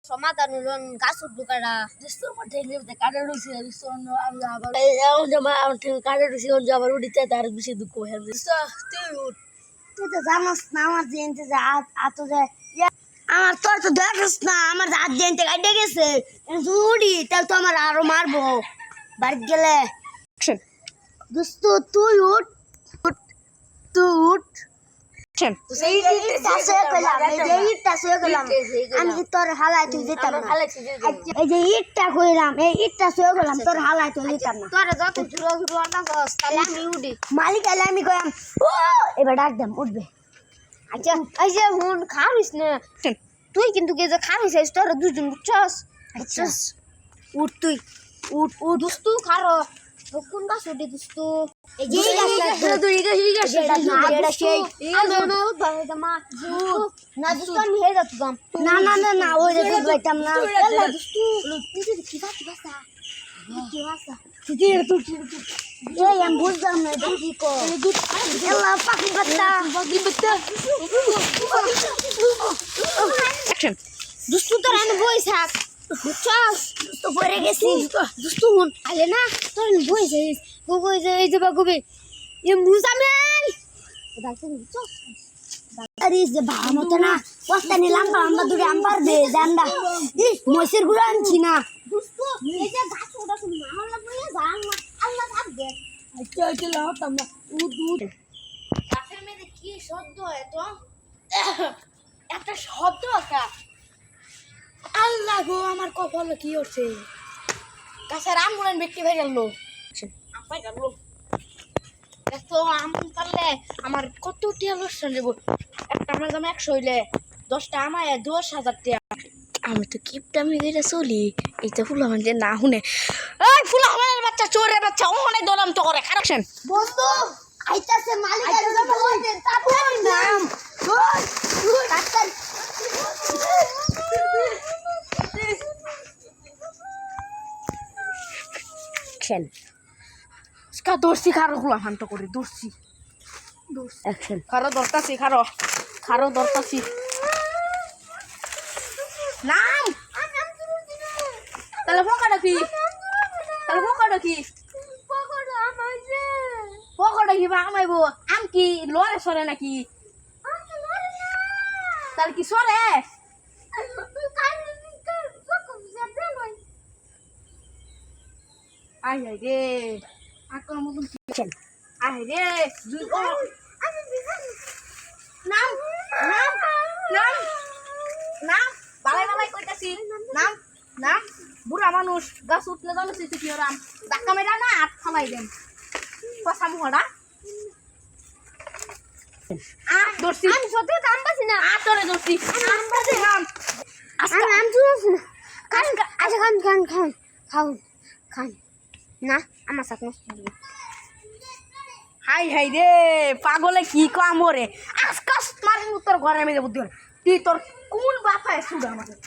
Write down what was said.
সমাধান হলো গাছ উঠবো কাটা কাটা রয়েছে কাটা রয়েছে আবার উঠিতে তার বেশি দুঃখ হয়ে তুই তো জানাস না আমার জেনতে যে আত যায় আমার তোর তো দেখাস না আমার হাত জেনতে কাটে গেছে উড়ি তাহলে তো আমার আরো মারবো বাড়ি গেলে দোস্ত তুই উঠ তুই উঠ আমি তোর হালাই তুই যেতাম না এই যে ইটটা কইলাম এই ইটটা সয়ে গেলাম তোর হালাই তুই যেতাম না তোর যত তাহলে আমি উঠি মালিক আইলে আমি কইলাম ও এবার ডাক দাম উঠবে আচ্ছা এই যে হুন খাবিস না তুই কিন্তু কে যে খাবিস তোর দুজন বুঝছস আচ্ছা উঠ তুই উঠ ও দোস্ত খারো কোন গাছ উঠে দোস্ত এই যে গাছটা তুই এই গাছটা এটা সেই না মা না দোস্ত আমি হে যাতাম না না না না ওই যে যাইতাম না দোস্ত তুই কি ভাষা এই আমি বুঝলাম না কি কো আল্লাহ পাখি বাচ্চা অ্যাকশন দোস্ত তোর আমি বই থাক বুঝছস তো পড়ে গেছি দোস্ত হুন আলে না তোর বই যাইস বই যাই যাবা কবে এ মুজামিল ডাক্তার বুঝছস আরে যে বাবা মত না বস্তা নিলাম আমরা দূরে আম্বার দে জানডা ই মইসের গুড়া আনছি না দোস্ত এই যে গাছ ওটা শুনি আমার লাগবে জান আল্লাহ থাকবে আচ্ছা আচ্ছা লাগাতাম না উদ গাছের মধ্যে কি শব্দ হয় তো একটা শব্দ আছে আল্লাহ গো আমার কপালে কি হচ্ছে গাছের আম গুলেন বিক্রি হয়ে গেল আপাই গেল এত আম পারলে আমার কত টিয়া লসন দেব একটা আমার দাম 100 হইলে 10টা আমায় 10,000 টাকা আমি তো কিপটা মিলে চলি এইটা ফুলা মানে না শুনে এই ফুলা আমার বাচ্চা চোরের বাচ্চা অনেক দলাম তো করে কারেকশন বন্ধু আইতাছে মালিক আইতাছে বল দে তারপর নাম ওই ডাক্তার অ্যাকশন স্কা দর্শি খারো খুলা শান্ত করে দর্শি অ্যাকশন খারো দরতাছি খারো দরতাছি নাম তাহলে পকড়া কি পকড়া কি আমাইবো আম কি লরে সরে নাকি তাহলে কি সরে আই রে আকর মতন আই রে নাম বালাই কইতাছি নাম বুড়া মানুষ গাছ উঠলে জানো কি ওরাম ধাক্কা মেরা না আট ফালাই দেন পয়সা মুহরা দর্শি আমি সত্যি কাম পাছি না তোরে দর্শি কাম পাছি নাম নাম শুনছ না আচ্ছা খান না আমার সাথে হাই রে পাগলে কি কাম রে আজকাস মারি তোর ঘরে মেয়ে বুদ্ধি তুই তোর কোন বাপায় সুদ আমাদের